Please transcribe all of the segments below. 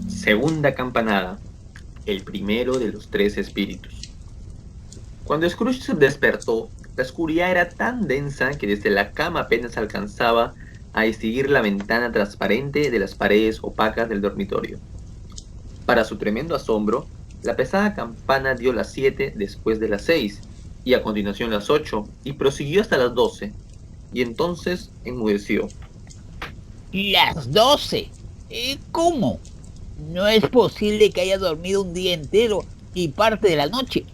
Segunda campanada, el primero de los tres espíritus. Cuando Scrooge se despertó, la oscuridad era tan densa que desde la cama apenas alcanzaba a distinguir la ventana transparente de las paredes opacas del dormitorio. Para su tremendo asombro, la pesada campana dio las 7 después de las 6, y a continuación las 8, y prosiguió hasta las 12, y entonces enmudeció. Las 12. ¿Cómo? No es posible que haya dormido un día entero y parte de la noche.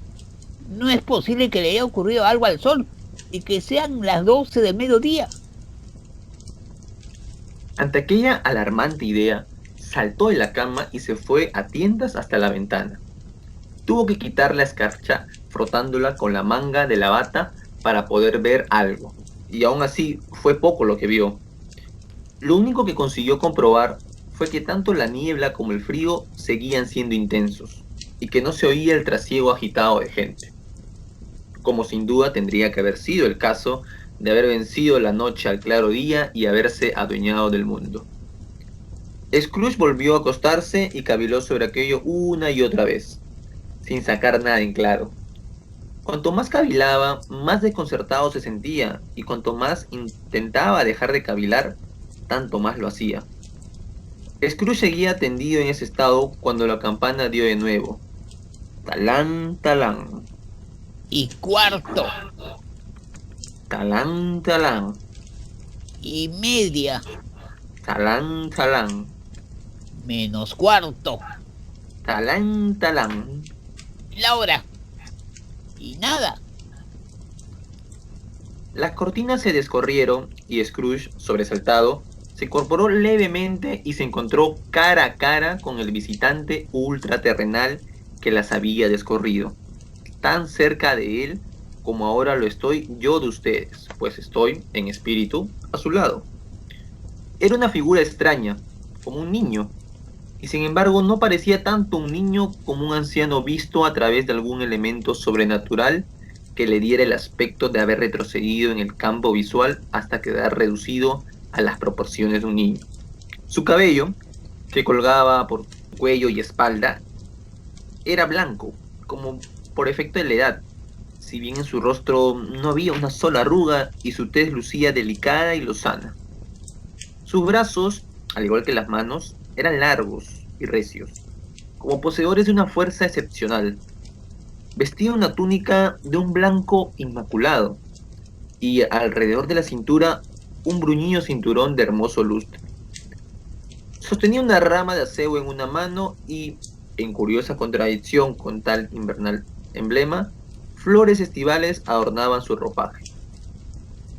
No es posible que le haya ocurrido algo al sol y que sean las 12 del mediodía. Ante aquella alarmante idea, saltó de la cama y se fue a tientas hasta la ventana. Tuvo que quitar la escarcha frotándola con la manga de la bata para poder ver algo, y aún así fue poco lo que vio. Lo único que consiguió comprobar fue que tanto la niebla como el frío seguían siendo intensos, y que no se oía el trasiego agitado de gente, como sin duda tendría que haber sido el caso de haber vencido la noche al claro día y haberse adueñado del mundo. Scrooge volvió a acostarse y caviló sobre aquello una y otra vez, sin sacar nada en claro. Cuanto más cavilaba, más desconcertado se sentía, y cuanto más intentaba dejar de cavilar, tanto más lo hacía. Scrooge seguía tendido en ese estado cuando la campana dio de nuevo. Talán, talán, Y cuarto. talán, talán, Y media. talán, talán, Menos cuarto. talán, talán. La hora. Y nada. Las cortinas se descorrieron y Scrooge, sobresaltado, se incorporó levemente y se encontró cara a cara con el visitante ultraterrenal que las había descorrido, tan cerca de él como ahora lo estoy yo de ustedes, pues estoy, en espíritu, a su lado. Era una figura extraña, como un niño, y sin embargo no parecía tanto un niño como un anciano visto a través de algún elemento sobrenatural que le diera el aspecto de haber retrocedido en el campo visual hasta quedar reducido a las proporciones de un niño. Su cabello, que colgaba por cuello y espalda, era blanco, como por efecto de la edad, si bien en su rostro no había una sola arruga y su tez lucía delicada y lozana. Sus brazos, al igual que las manos, eran largos y recios, como poseedores de una fuerza excepcional. Vestía una túnica de un blanco inmaculado y alrededor de la cintura un bruñido cinturón de hermoso lustre. Sostenía una rama de acebo en una mano y, en curiosa contradicción con tal invernal emblema, flores estivales adornaban su ropaje.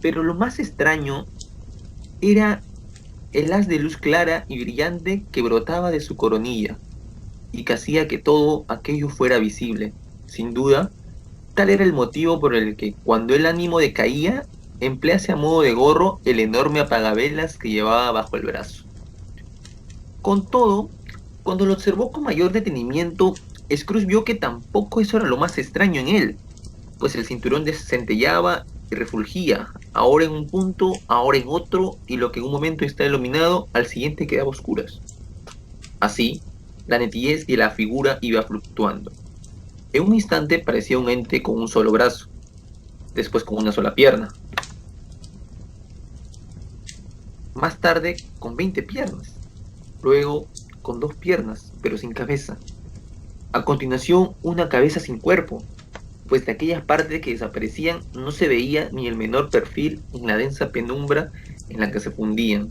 Pero lo más extraño era el haz de luz clara y brillante que brotaba de su coronilla y que hacía que todo aquello fuera visible. Sin duda, tal era el motivo por el que, cuando el ánimo decaía, emplease a modo de gorro el enorme apagavelas que llevaba bajo el brazo. Con todo, cuando lo observó con mayor detenimiento, Scrooge vio que tampoco eso era lo más extraño en él, pues el cinturón centelleaba y refulgía, ahora en un punto, ahora en otro, y lo que en un momento está iluminado, al siguiente quedaba a oscuras. Así, la nitidez de la figura iba fluctuando. En un instante parecía un ente con un solo brazo, después con una sola pierna, más tarde con 20 piernas, luego con 2 piernas, pero sin cabeza. A continuación, una cabeza sin cuerpo, pues de aquellas partes que desaparecían no se veía ni el menor perfil en la densa penumbra en la que se fundían.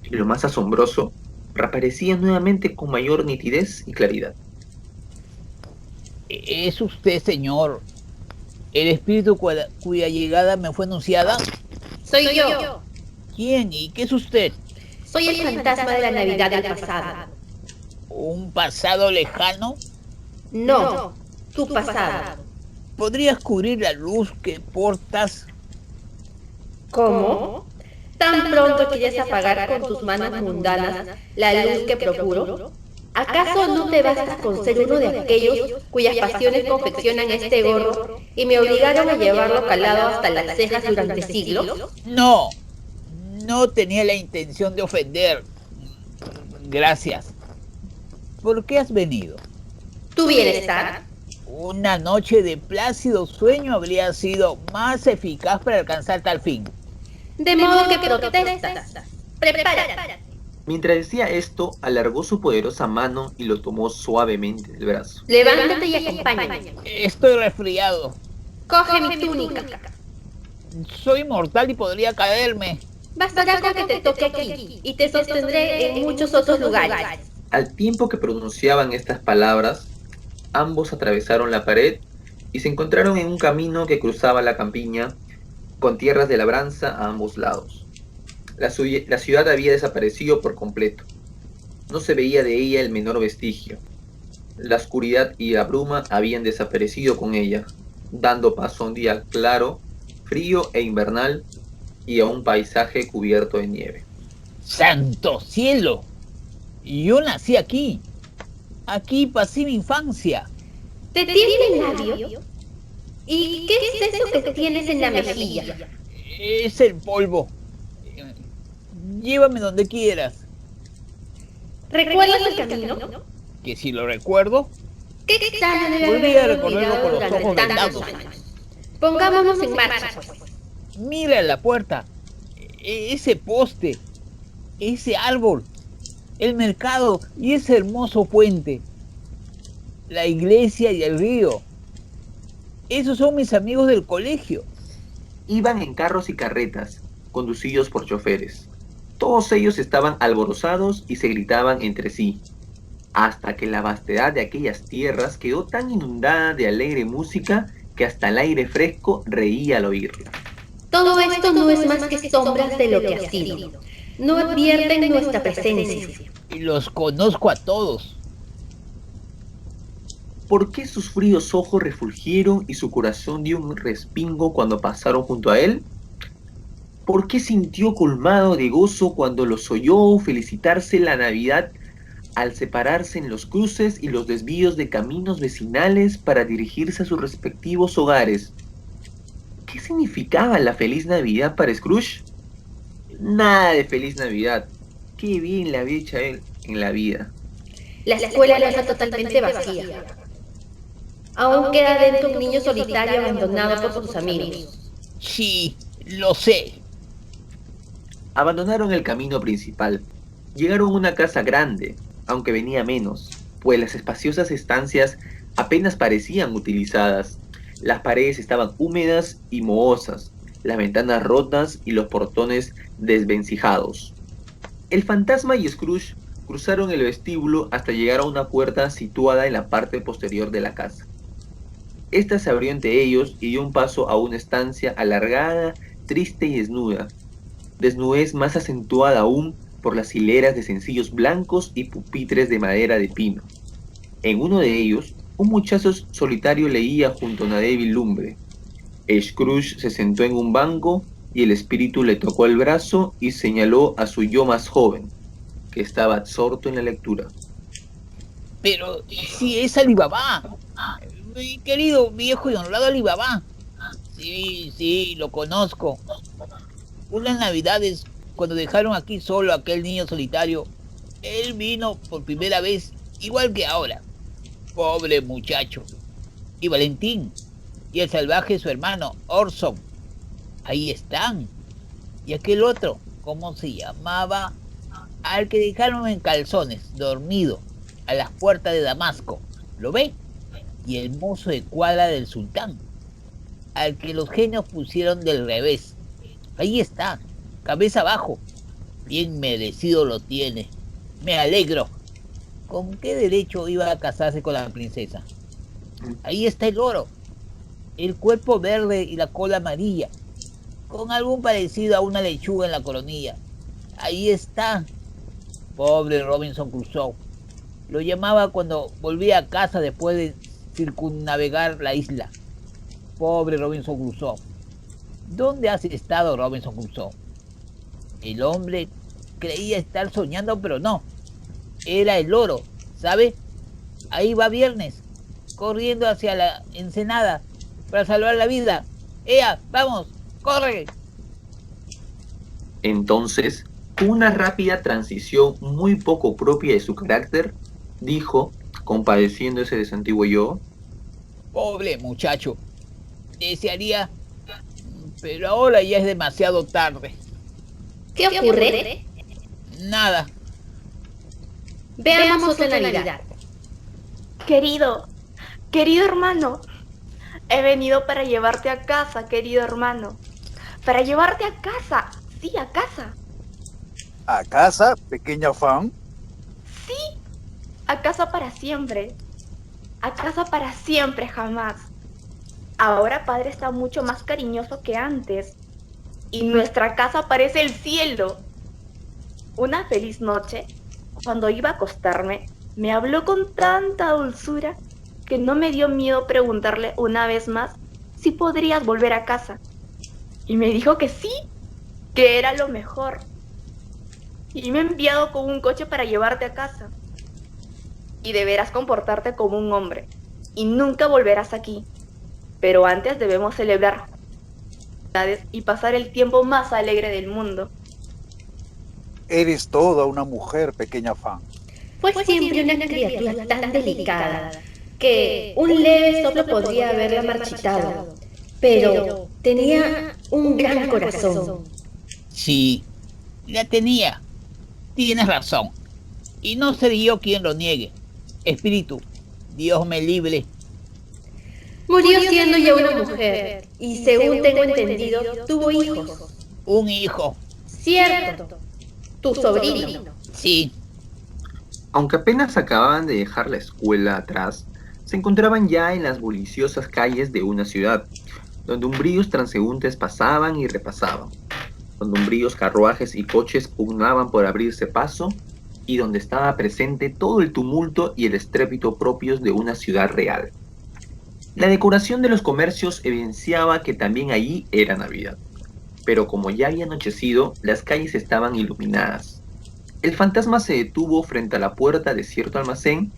Y lo más asombroso, reaparecía nuevamente con mayor nitidez y claridad. ¿Es usted, señor, el espíritu cuya llegada me fue anunciada? Soy yo. ¿Quién y qué es usted? Soy el fantasma de la Navidad del pasado. ¿Un pasado lejano? No, tu pasado. ¿Podrías cubrir la luz que portas? ¿Cómo? ¿Tan pronto quieres apagar con tus manos mundanas la luz que procuro? ¿Acaso no te basta con ser uno de aquellos cuyas pasiones confeccionan este gorro y me obligaron a llevarlo calado hasta las cejas durante siglos? No, no tenía la intención de ofender. Gracias. ¿Por qué has venido? ¿Tu bienestar? Una noche de plácido sueño habría sido más eficaz para alcanzar tal fin. De modo que protestas. Prepárate. Mientras decía esto, alargó su poderosa mano y lo tomó suavemente del brazo. Levántate y acompáñame. Estoy resfriado. Coge mi túnica. Soy mortal y podría caerme. Bastará con que te toque aquí y te sostendré en muchos otros lugares. Al tiempo que pronunciaban estas palabras, ambos atravesaron la pared y se encontraron en un camino que cruzaba la campiña con tierras de labranza a ambos lados. La ciudad había desaparecido por completo. No se veía de ella el menor vestigio. La oscuridad y la bruma habían desaparecido con ella, dando paso a un día claro, frío e invernal, y a un paisaje cubierto de nieve. ¡Santo cielo! Yo nací aquí. Aquí pasé mi infancia. ¿Te tiene el labio? ¿Y qué es eso que tienes en la mejilla? Es el polvo. Llévame donde quieras. ¿Recuerdas el camino? Que si lo recuerdo, ¿Qué extraño debe volví a haber recorrerlo olvidado con los durante ojos tantos vendados. años? Pongámonos en marcha, pues. Mira la puerta. Ese poste. Ese árbol. El mercado y ese hermoso puente. La iglesia y el río. Esos son mis amigos del colegio. Iban en carros y carretas, conducidos por choferes. Todos ellos estaban alborozados y se gritaban entre sí, hasta que la vastedad de aquellas tierras quedó tan inundada de alegre música que hasta el aire fresco reía al oírla. Todo esto no es más que sombras de lo que ha sido. No advierten nuestra presencia. Y los conozco a todos. ¿Por qué sus fríos ojos refulgieron y su corazón dio un respingo cuando pasaron junto a él? ¿Por qué sintió colmado de gozo cuando los oyó felicitarse la Navidad al separarse en los cruces y los desvíos de caminos vecinales para dirigirse a sus respectivos hogares? ¿Qué significaba la feliz Navidad para Scrooge? Nada de feliz Navidad. Qué bien le había hecho a él en la vida. La escuela no está totalmente vacía. Aún queda dentro un niño solitario abandonado por sus amigos. Sí, lo sé. Abandonaron el camino principal. Llegaron a una casa grande, aunque venía menos, pues las espaciosas estancias apenas parecían utilizadas. Las paredes estaban húmedas y mohosas, las ventanas rotas y los portones desvencijados. El fantasma y Scrooge cruzaron el vestíbulo hasta llegar a una puerta situada en la parte posterior de la casa. Esta se abrió ante ellos y dio un paso a una estancia alargada, triste y desnuda. Desnudez más acentuada aún por las hileras de sencillos blancos y pupitres de madera de pino. En uno de ellos, un muchacho solitario leía junto a una débil lumbre. Scrooge se sentó en un banco y el espíritu le tocó el brazo y señaló a su yo más joven, que estaba absorto en la lectura. Pero si es Alibaba. Mi querido viejo y honrado Alibaba. Sí, lo conozco. Unas navidades, cuando dejaron aquí solo a aquel niño solitario, él vino por primera vez, igual que ahora. Pobre muchacho. Y Valentín, y el salvaje su hermano, Orson. Ahí están. Y aquel otro, ¿cómo se llamaba? Al que dejaron en calzones, dormido, a las puertas de Damasco. ¿Lo ve? Y el mozo de cuadra del sultán, al que los genios pusieron del revés. Ahí está, cabeza abajo. Bien merecido lo tiene. Me alegro. ¿Con qué derecho iba a casarse con la princesa? Ahí está el oro, el cuerpo verde y la cola amarilla, con algún parecido a una lechuga en la coronilla. Ahí está. Pobre Robinson Crusoe. Lo llamaba cuando volvía a casa después de circunnavegar la isla. Pobre Robinson Crusoe. ¿Dónde has estado, Robinson Crusoe? El hombre creía estar soñando, pero no. Era el oro, ¿Sabe? Ahí va Viernes, corriendo hacia la ensenada para salvar la vida. ¡Ea, vamos, corre! Entonces, con una rápida transición muy poco propia de su carácter, dijo, compadeciéndose de su antiguo yo: Pobre muchacho, desearía, pero ahora ya es demasiado tarde. ¿Qué ocurre? Nada. Veamos otra Navidad. Querido hermano, he venido para llevarte a casa, querido hermano. Para llevarte a casa, sí, a casa. ¿A casa, pequeña Fan? Sí, a casa para siempre. A casa para siempre, jamás. Ahora padre está mucho más cariñoso que antes. Y nuestra casa parece el cielo. Una feliz noche, cuando iba a acostarme, me habló con tanta dulzura que no me dio miedo preguntarle una vez más si podrías volver a casa. Y me dijo que sí, que era lo mejor. Y me ha enviado con un coche para llevarte a casa. Y deberás comportarte como un hombre. Y nunca volverás aquí. Pero antes debemos celebrar y pasar el tiempo más alegre del mundo. Eres toda una mujer, pequeña Fan. Fue siempre una criatura tan delicada que un leve soplo podría haberla marchitado, pero tenía un gran corazón. Sí, la tenía. Tienes razón. Y no seré yo quien lo niegue. Espíritu, Dios me libre. Murió siendo ya una mujer y, según tengo entendido, tuvo hijos. Un hijo. Cierto, tu sobrino. Sí. Aunque apenas acababan de dejar la escuela atrás, se encontraban ya en las buliciosas calles de una ciudad, donde umbríos transeúntes pasaban y repasaban, donde umbríos carruajes y coches pugnaban por abrirse paso, y donde estaba presente todo el tumulto y el estrépito propios de una ciudad real. La decoración de los comercios evidenciaba que también allí era Navidad, pero como ya había anochecido, las calles estaban iluminadas. El fantasma se detuvo frente a la puerta de cierto almacén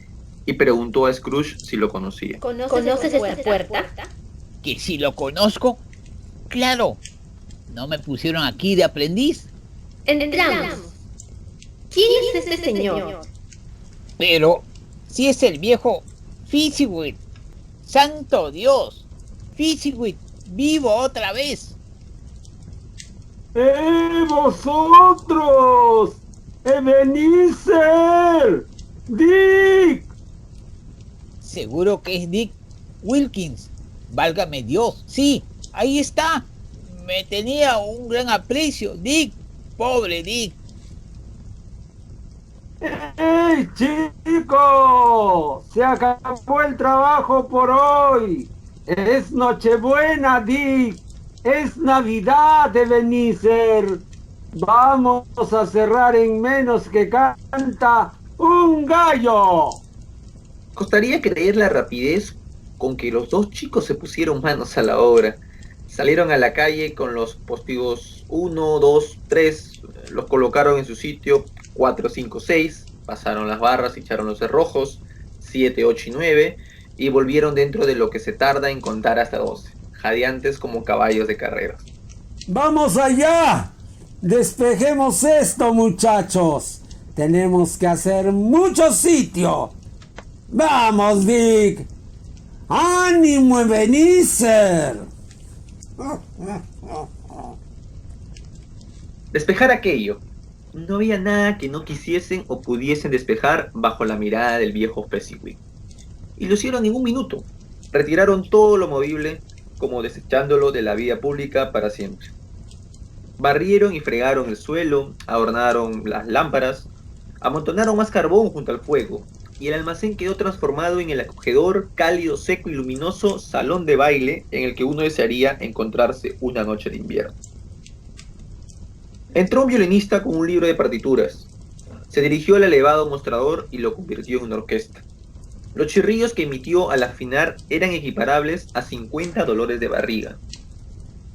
y preguntó a Scrooge si lo conocía. ¿Conoces esta puerta? ¿Que si lo conozco? Claro. ¿No me pusieron aquí de aprendiz? Entramos. ¿Quién es este señor? Pero si es el viejo Fezziwig. ¡Santo Dios! Fezziwig, vivo otra vez. ¡Vosotros! ¡Ebenezer! ¡Dick! Seguro que es Dick Wilkins. Válgame Dios. Sí, ahí está. Me tenía un gran aprecio, Dick. Pobre Dick. ¡Ey, chicos! Se acabó el trabajo por hoy. Es Nochebuena, Dick. Es Navidad, Ebenezer. Vamos a cerrar en menos que canta un gallo. Costaría creer la rapidez con que los dos chicos se pusieron manos a la obra. Salieron a la calle con los postigos 1, 2, 3, los colocaron en su sitio, 4, 5, 6, pasaron las barras y echaron los cerrojos, 7, 8 y 9, y volvieron dentro de lo que se tarda en contar hasta 12, jadeantes como caballos de carreras. ¡Vamos allá! Despejemos esto, muchachos. Tenemos que hacer mucho sitio. ¡Vamos, Dick! ¡Ánimo, Ebenezer! Despejar aquello. No había nada que no quisiesen o pudiesen despejar bajo la mirada del viejo Fezziwig. Y lo hicieron en un minuto. Retiraron todo lo movible, como desechándolo de la vida pública para siempre. Barrieron y fregaron el suelo, adornaron las lámparas, amontonaron más carbón junto al fuego, y el almacén quedó transformado en el acogedor, cálido, seco y luminoso salón de baile en el que uno desearía encontrarse una noche de invierno. Entró un violinista con un libro de partituras. Se dirigió al elevado mostrador y lo convirtió en una orquesta. Los chirrillos que emitió al afinar eran equiparables a 50 dolores de barriga.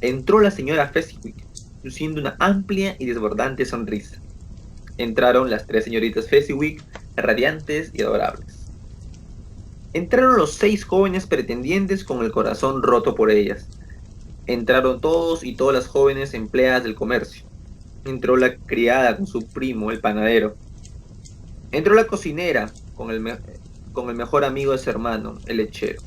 Entró la señora Fezziwig, luciendo una amplia y desbordante sonrisa. Entraron las tres señoritas Fezziwig, radiantes y adorables. Entraron los 6 jóvenes pretendientes con el corazón roto por ellas. Entraron todos y todas las jóvenes empleadas del comercio. Entró la criada con su primo, el panadero. Entró la cocinera con el mejor amigo de su hermano, el lechero.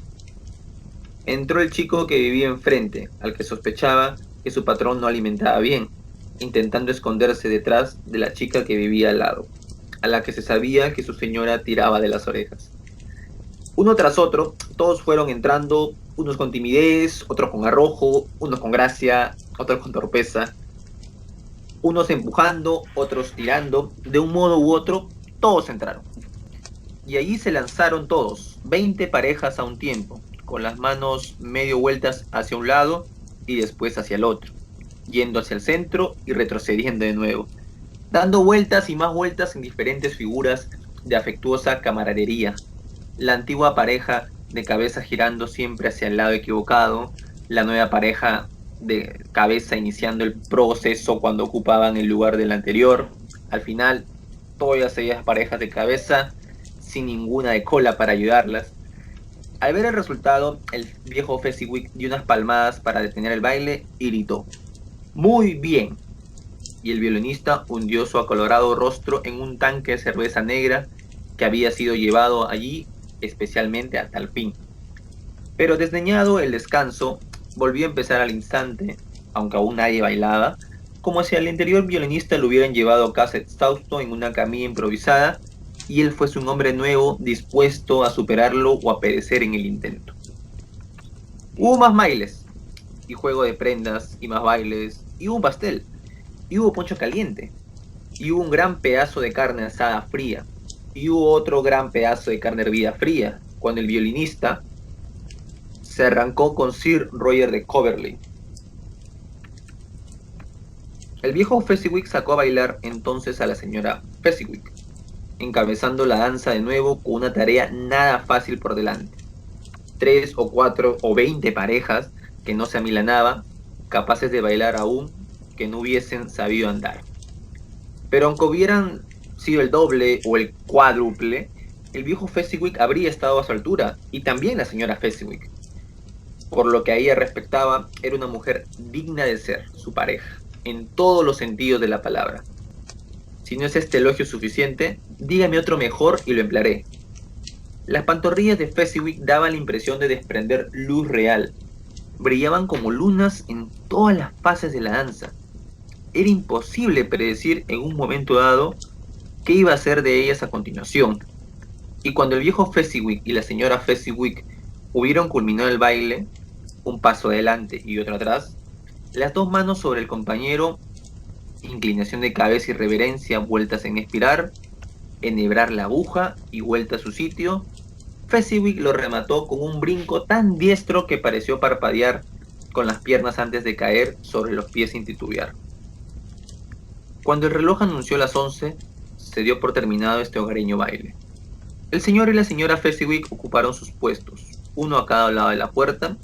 Entró el chico que vivía enfrente, al que sospechaba que su patrón no alimentaba bien, intentando esconderse detrás de la chica que vivía al lado, a la que se sabía que su señora tiraba de las orejas. Uno tras otro, todos fueron entrando, unos con timidez, otros con arrojo, unos con gracia, otros con torpeza, unos empujando, otros tirando, de un modo u otro, todos entraron. Y allí se lanzaron todos, 20 parejas a un tiempo, con las manos medio vueltas hacia un lado y después hacia el otro, yendo hacia el centro y retrocediendo de nuevo, dando vueltas y más vueltas en diferentes figuras de afectuosa camaradería. La antigua pareja de cabeza girando siempre hacia el lado equivocado, la nueva pareja de cabeza iniciando el proceso cuando ocupaban el lugar del anterior. Al final, todas ellas parejas de cabeza, sin ninguna de cola para ayudarlas. Al ver el resultado, el viejo Fezziwig dio unas palmadas para detener el baile y gritó: ¡Muy bien! Y el violinista hundió su acolorado rostro en un tanque de cerveza negra que había sido llevado allí especialmente a tal fin. Pero desdeñado el descanso, volvió a empezar al instante, aunque aún nadie bailaba, como si al anterior violinista lo hubieran llevado casi exhausto en una camilla improvisada y él fuese un hombre nuevo dispuesto a superarlo o a perecer en el intento. Hubo más bailes, y juego de prendas, y más bailes, y hubo un pastel, y hubo poncho caliente, y hubo un gran pedazo de carne asada fría, y hubo otro gran pedazo de carne hervida fría, cuando el violinista se arrancó con Sir Roger de Coverley. El viejo Fezziwig sacó a bailar entonces a la señora Fezziwig, encabezando la danza de nuevo con una tarea nada fácil por delante. 3 o 4 o 20 parejas que no se amilanaban, capaces de bailar aún que no hubiesen sabido andar. Pero aunque hubieran sido el doble o el cuádruple, el viejo Fezziwig habría estado a su altura, y también la señora Fezziwig. Por lo que a ella respectaba, era una mujer digna de ser su pareja, en todos los sentidos de la palabra. Si no es este elogio suficiente, dígame otro mejor y lo emplearé. Las pantorrillas de Fezziwig daban la impresión de desprender luz real. Brillaban como lunas en todas las fases de la danza. Era imposible predecir en un momento dado qué iba a hacer de ellas a continuación. Y cuando el viejo Fezziwig y la señora Fezziwig hubieron culminado el baile, un paso adelante y otro atrás, las dos manos sobre el compañero, inclinación de cabeza y reverencia vueltas en espiral, enhebrar la aguja y vuelta a su sitio, Fezziwig lo remató con un brinco tan diestro que pareció parpadear con las piernas antes de caer sobre los pies sin titubear. Cuando el reloj anunció las 11, se dio por terminado este hogareño baile. El señor y la señora Fezziwig ocuparon sus puestos, uno a cada lado de la puerta,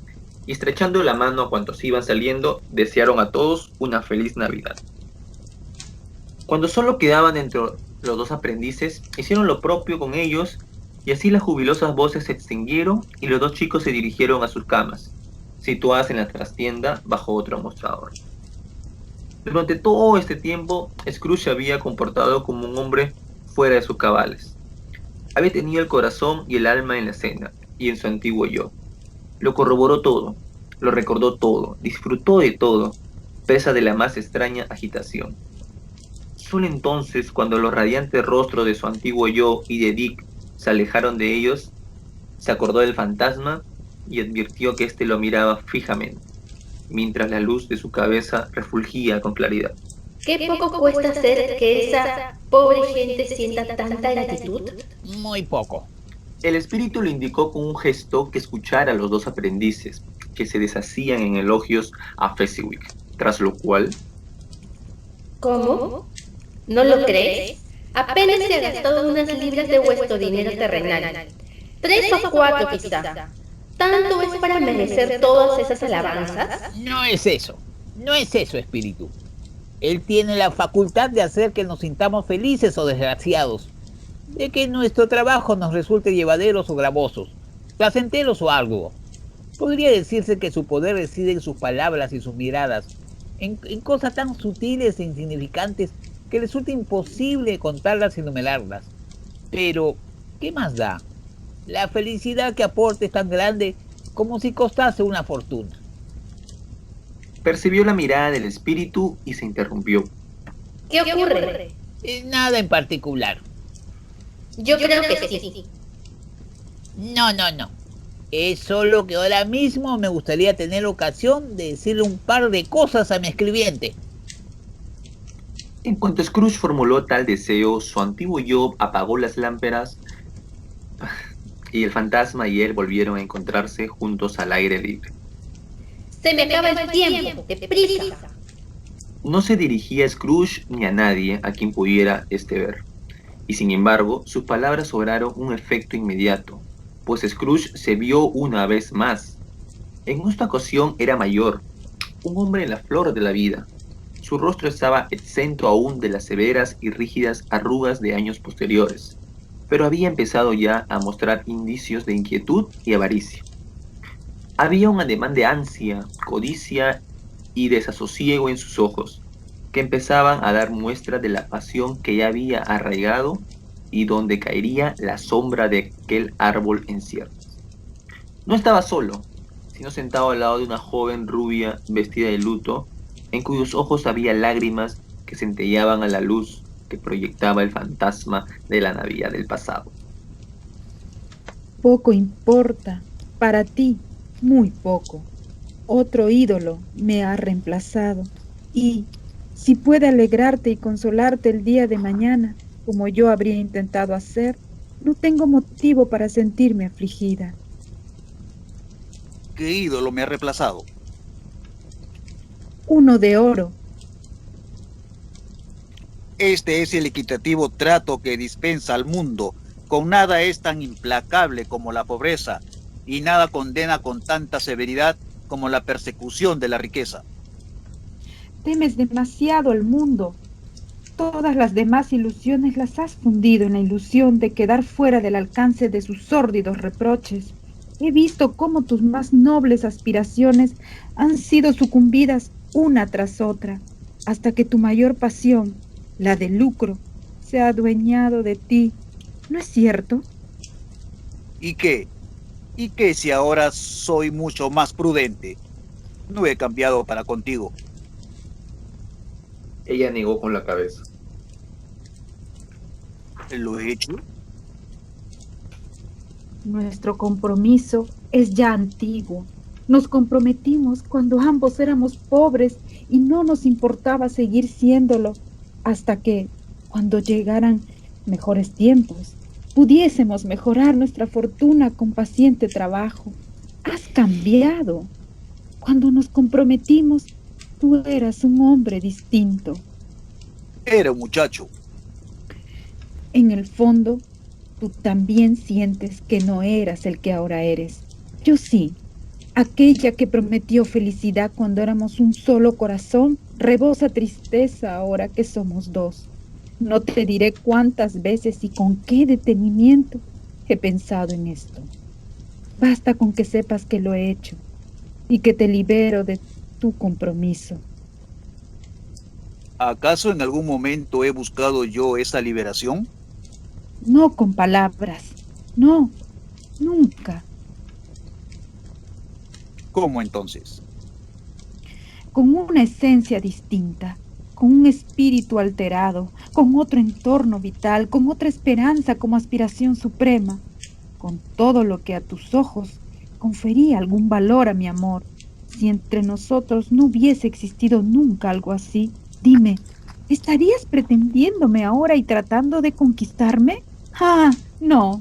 y estrechando la mano a cuantos iban saliendo, desearon a todos una feliz Navidad. Cuando solo quedaban entre los dos aprendices, hicieron lo propio con ellos, y así las jubilosas voces se extinguieron y los dos chicos se dirigieron a sus camas, situadas en la trastienda bajo otro mostrador. Durante todo este tiempo, Scrooge se había comportado como un hombre fuera de sus cabales. Había tenido el corazón y el alma en la escena y en su antiguo yo. Lo corroboró todo, lo recordó todo, disfrutó de todo, presa de la más extraña agitación. Solo entonces, cuando los radiantes rostros de su antiguo yo y de Dick se alejaron de ellos, se acordó del fantasma y advirtió que éste lo miraba fijamente, mientras la luz de su cabeza refulgía con claridad. ¿Qué poco cuesta hacer que esa pobre gente sienta tanta gratitud? Muy poco. El espíritu le indicó con un gesto que escuchara a los dos aprendices, que se deshacían en elogios a Fezziwig, tras lo cual... ¿Cómo? ¿No lo crees? Apenas se ha gastado unas libras de vuestro dinero terrenal. 3 o 4 quizá. ¿Tanto es para merecer todas esas alabanzas? No es eso, espíritu. Él tiene la facultad de hacer que nos sintamos felices o desgraciados. de que nuestro trabajo nos resulte llevaderos o gravosos, placenteros o arduos. Podría decirse que su poder reside en sus palabras y sus miradas, en cosas tan sutiles e insignificantes que resulta imposible contarlas y numerarlas. Pero, ¿qué más da? La felicidad que aporta es tan grande como si costase una fortuna. Percibió la mirada del espíritu y se interrumpió. ¿Qué ocurre? Nada en particular. Yo creo que sí. No, no, no. Es solo que ahora mismo me gustaría tener ocasión de decirle un par de cosas a mi escribiente. En cuanto Scrooge formuló tal deseo, su antiguo yo apagó las lámparas y el fantasma y él volvieron a encontrarse juntos al aire libre. Se me acaba el tiempo, deprisa. No se dirigía a Scrooge ni a nadie a quien pudiera ver, y sin embargo sus palabras obraron un efecto inmediato, pues Scrooge se vio una vez más. En esta ocasión era mayor, un hombre en la flor de la vida. Su rostro estaba exento aún de las severas y rígidas arrugas de años posteriores, pero había empezado ya a mostrar indicios de inquietud y avaricia. Había un ademán de ansia, codicia y desasosiego en sus ojos, que empezaban a dar muestra de la pasión que ya había arraigado y donde caería la sombra de aquel árbol en ciernes. No estaba solo, sino sentado al lado de una joven rubia vestida de luto, en cuyos ojos había lágrimas que centelleaban a la luz que proyectaba el fantasma de la Navidad del pasado. Poco importa, para ti, muy poco. Otro ídolo me ha reemplazado y, si puede alegrarte y consolarte el día de mañana, como yo habría intentado hacer, no tengo motivo para sentirme afligida. ¿Qué ídolo me ha reemplazado? Uno de oro. Este es el equitativo trato que dispensa al mundo. Con nada es tan implacable como la pobreza, y nada condena con tanta severidad como la persecución de la riqueza. Temes demasiado al mundo. Todas las demás ilusiones las has fundido en la ilusión de quedar fuera del alcance de sus sórdidos reproches. He visto cómo tus más nobles aspiraciones han sido sucumbidas una tras otra, hasta que tu mayor pasión, la del lucro, se ha adueñado de ti. ¿No es cierto? ¿Y qué? ¿Y qué si ahora soy mucho más prudente? No he cambiado para contigo. Ella negó con la cabeza. ¿Lo he hecho? Nuestro compromiso es ya antiguo. Nos comprometimos cuando ambos éramos pobres y no nos importaba seguir siéndolo, hasta que, cuando llegaran mejores tiempos, pudiésemos mejorar nuestra fortuna con paciente trabajo. Has cambiado. Cuando nos comprometimos, tú eras un hombre distinto. Era un muchacho. En el fondo, tú también sientes que no eras el que ahora eres. Yo sí. Aquella que prometió felicidad cuando éramos un solo corazón, rebosa tristeza ahora que somos dos. No te diré cuántas veces y con qué detenimiento he pensado en esto. Basta con que sepas que lo he hecho y que te libero de tu compromiso. ¿Acaso en algún momento he buscado yo esa liberación? No con palabras, no, nunca. ¿Cómo entonces? Con una esencia distinta, con un espíritu alterado, con otro entorno vital, con otra esperanza como aspiración suprema, con todo lo que a tus ojos confería algún valor a mi amor. Si entre nosotros no hubiese existido nunca algo así, dime, ¿estarías pretendiéndome ahora y tratando de conquistarme? ¡Ah, no!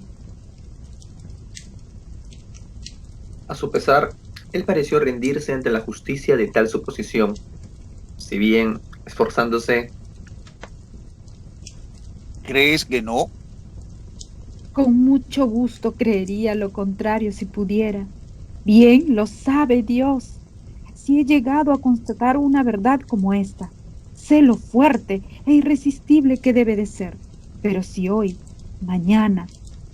A su pesar, él pareció rendirse ante la justicia de tal suposición, si bien esforzándose. ¿Crees que no? Con mucho gusto creería lo contrario si pudiera. Bien lo sabe Dios. Si he llegado a constatar una verdad como esta, sé lo fuerte e irresistible que debe de ser. Pero si hoy, mañana,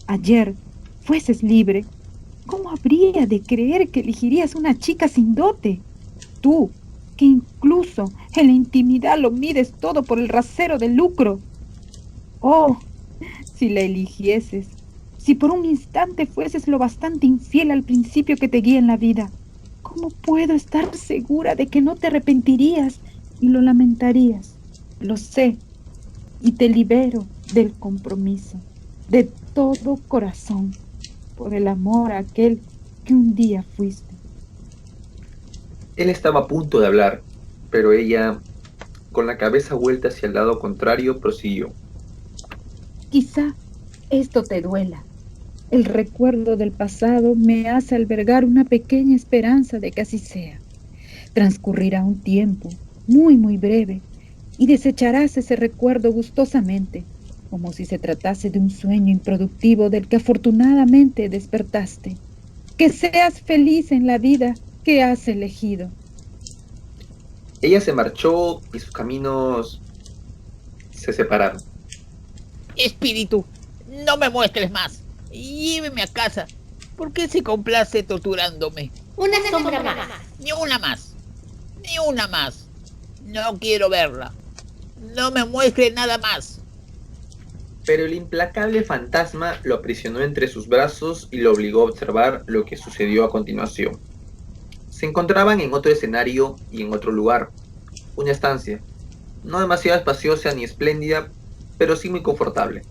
ayer, fueses libre, ¿cómo habría de creer que elegirías una chica sin dote? Tú, que incluso en la intimidad lo mides todo por el rasero del lucro. Oh, si la eligieses, si por un instante fueses lo bastante infiel al principio que te guía en la vida, ¿cómo puedo estar segura de que no te arrepentirías y lo lamentarías? Lo sé, y te libero del compromiso, de todo corazón, por el amor a aquel que un día fuiste. Él estaba a punto de hablar, pero ella, con la cabeza vuelta hacia el lado contrario, prosiguió. Quizá esto te duela. El recuerdo del pasado me hace albergar una pequeña esperanza de que así sea. Transcurrirá un tiempo, muy breve, y desecharás ese recuerdo gustosamente, como si se tratase de un sueño improductivo del que afortunadamente despertaste. Que seas feliz en la vida que has elegido. Ella se marchó y sus caminos se separaron. Espíritu, no me muestres más. Lléveme a casa. ¿Por qué se complace torturándome? Una sombra más. Ni una más. Ni una más. No quiero verla. No me muestre nada más. Pero el implacable fantasma lo aprisionó entre sus brazos y lo obligó a observar lo que sucedió a continuación. Se encontraban en otro escenario y en otro lugar. Una estancia, no demasiado espaciosa ni espléndida, pero sí muy confortable.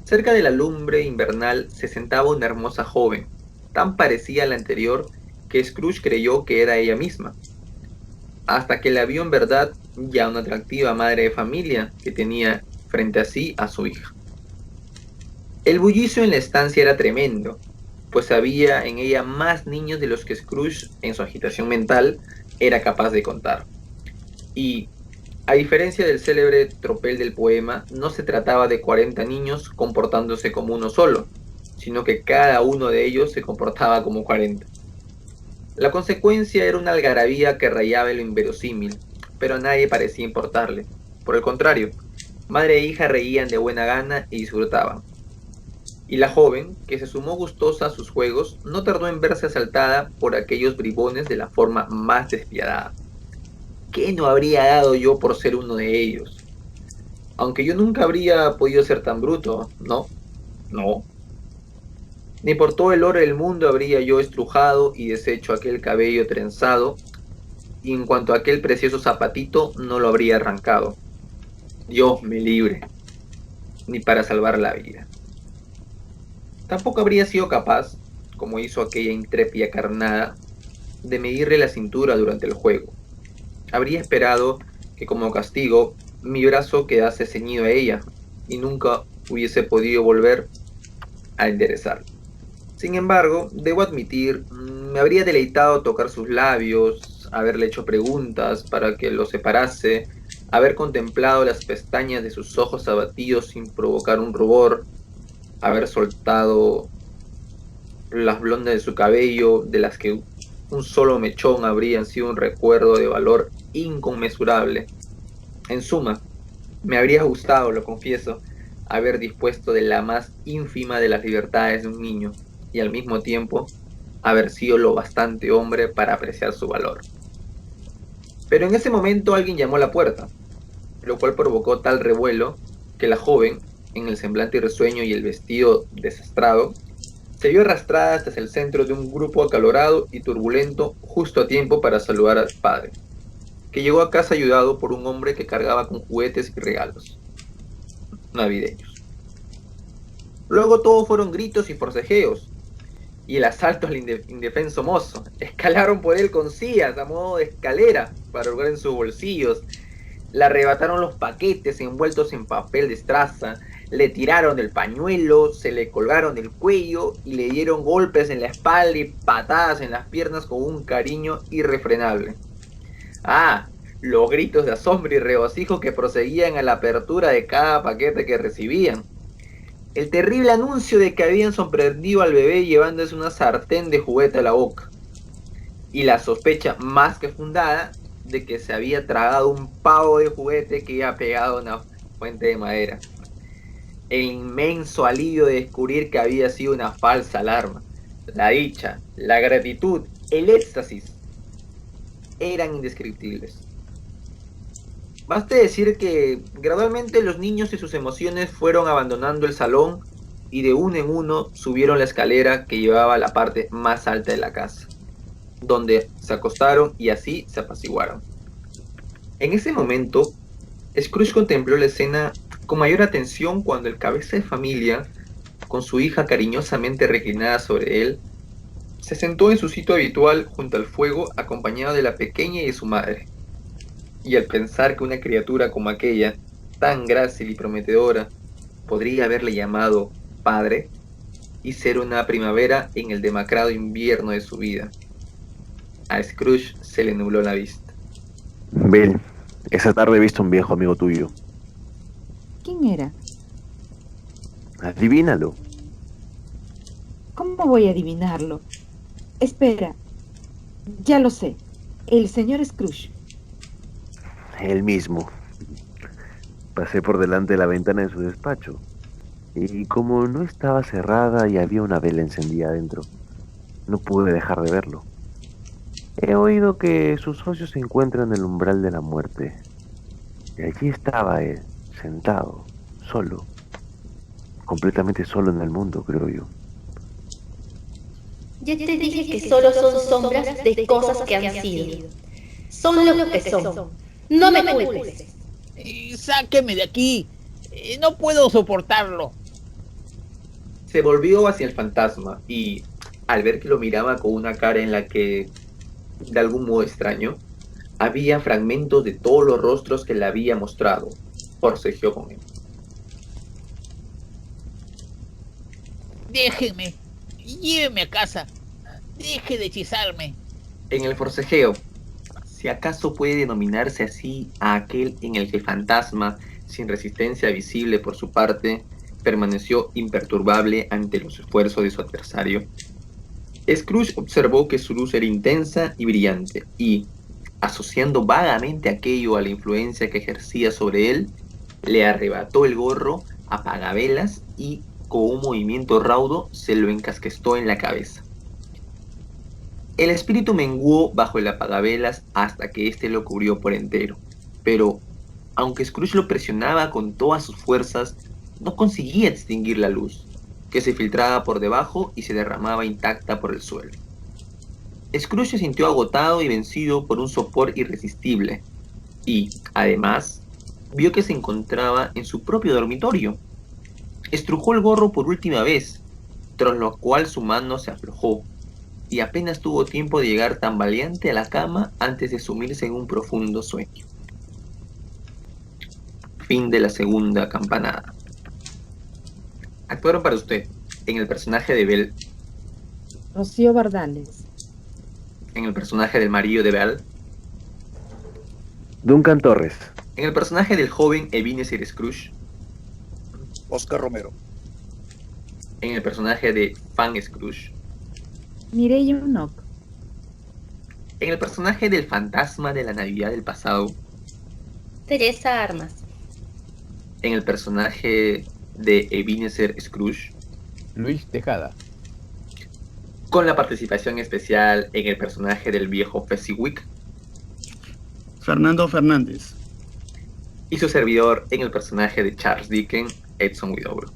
Cerca de la lumbre invernal se sentaba una hermosa joven, tan parecida a la anterior que Scrooge creyó que era ella misma, hasta que la vio en verdad ya una atractiva madre de familia que tenía frente a sí a su hija. El bullicio en la estancia era tremendo, pues había en ella más niños de los que Scrooge, en su agitación mental, era capaz de contar. Y, a diferencia del célebre tropel del poema, no se trataba de 40 niños comportándose como uno solo, sino que cada uno de ellos se comportaba como 40. La consecuencia era una algarabía que rayaba en lo inverosímil, pero a nadie parecía importarle. Por el contrario, madre e hija reían de buena gana y disfrutaban. Y la joven, que se sumó gustosa a sus juegos, no tardó en verse asaltada por aquellos bribones de la forma más despiadada. ¿Qué no habría dado yo por ser uno de ellos? Aunque yo nunca habría podido ser tan bruto, ¿no? No. Ni por todo el oro del mundo habría yo estrujado y deshecho aquel cabello trenzado, y en cuanto a aquel precioso zapatito, no lo habría arrancado. Dios me libre, ni para salvar la vida. Tampoco habría sido capaz, como hizo aquella intrépida carnada, de medirle la cintura durante el juego. Habría esperado que como castigo mi brazo quedase ceñido a ella y nunca hubiese podido volver a enderezar. Sin embargo, debo admitir, me habría deleitado tocar sus labios, haberle hecho preguntas para que los separase, haber contemplado las pestañas de sus ojos abatidos sin provocar un rubor, haber soltado las blondas de su cabello, de las que un solo mechón habrían sido un recuerdo de valor inconmensurable. En suma, me habría gustado, lo confieso, haber dispuesto de la más ínfima de las libertades de un niño y al mismo tiempo haber sido lo bastante hombre para apreciar su valor. Pero en ese momento alguien llamó a la puerta, lo cual provocó tal revuelo que la joven, en el semblante risueño y el vestido desastrado, se vio arrastrada hasta el centro de un grupo acalorado y turbulento justo a tiempo para saludar al padre, que llegó a casa ayudado por un hombre que cargaba con juguetes y regalos navideños. Luego todo fueron gritos y forcejeos, y el asalto al indefenso mozo. Escalaron por él con sillas a modo de escalera para hurgar en sus bolsillos, le arrebataron los paquetes envueltos en papel de estraza, le tiraron el pañuelo, se le colgaron el cuello y le dieron golpes en la espalda y patadas en las piernas con un cariño irrefrenable. Ah, los gritos de asombro y regocijo que proseguían a la apertura de cada paquete que recibían. El terrible anuncio de que habían sorprendido al bebé llevándose una sartén de juguete a la boca. Y la sospecha más que fundada de que se había tragado un pavo de juguete que iba pegado a una fuente de madera. El inmenso alivio de descubrir que había sido una falsa alarma. La dicha, la gratitud, el éxtasis eran indescriptibles. Baste decir que gradualmente los niños y sus emociones fueron abandonando el salón y de uno en uno subieron la escalera que llevaba a la parte más alta de la casa, donde se acostaron y así se apaciguaron. En ese momento, Scrooge contempló la escena con mayor atención cuando el cabeza de familia, con su hija cariñosamente reclinada sobre él, se sentó en su sitio habitual junto al fuego acompañado de la pequeña y de su madre. Y al pensar que una criatura como aquella, tan grácil y prometedora, podría haberle llamado padre y ser una primavera en el demacrado invierno de su vida, a Scrooge se le nubló la vista. Bill, esa tarde he visto a un viejo amigo tuyo. ¿Quién era? Adivínalo. ¿Cómo voy a adivinarlo? Espera, ya lo sé. El señor Scrooge. Él mismo. Pasé por delante de la ventana de su despacho. Y como no estaba cerrada y había una vela encendida adentro, no pude dejar de verlo. He oído que sus socios se encuentran en el umbral de la muerte. Y allí estaba él, sentado, solo. Completamente solo en el mundo, creo yo. Ya te dije que solo son sombras de cosas que han sido. Son lo que son. No me culpes. Sáqueme de aquí. No puedo soportarlo. Se volvió hacia el fantasma y, al ver que lo miraba con una cara en la que, de algún modo extraño, había fragmentos de todos los rostros que le había mostrado, forcejeó con él. Déjeme. Lléveme a casa. Deje de hechizarme. En el forcejeo, si acaso puede denominarse así a aquel en el que el fantasma, sin resistencia visible por su parte, permaneció imperturbable ante los esfuerzos de su adversario, Scrooge observó que su luz era intensa y brillante y, asociando vagamente aquello a la influencia que ejercía sobre él, le arrebató el gorro, apagavelas y, con un movimiento raudo, se lo encasquestó en la cabeza. El espíritu menguó bajo el apagavelas hasta que éste lo cubrió por entero, pero, aunque Scrooge lo presionaba con todas sus fuerzas, no conseguía extinguir la luz, que se filtraba por debajo y se derramaba intacta por el suelo. Scrooge se sintió agotado y vencido por un sopor irresistible, y, además, vio que se encontraba en su propio dormitorio. Estrujó el gorro por última vez, tras lo cual su mano se aflojó, y apenas tuvo tiempo de llegar tambaleante a la cama antes de sumirse en un profundo sueño. Fin de la segunda campanada. Actuaron para usted, en el personaje de Belle, Rocío Bardales. en el personaje del marido de Belle, Duncan Torres. en el personaje del joven Ebenezer Scrooge, Oscar Romero. en el personaje de Fan Scrooge, Mireya Unoc. en el personaje del fantasma de la Navidad del pasado, Teresa Armas. en el personaje de Ebenezer Scrooge, Luis Tejada. con la participación especial en el personaje del viejo Fezziwig, Fernando Fernández. y su servidor en el personaje de Charles Dickens, Edson Widobro.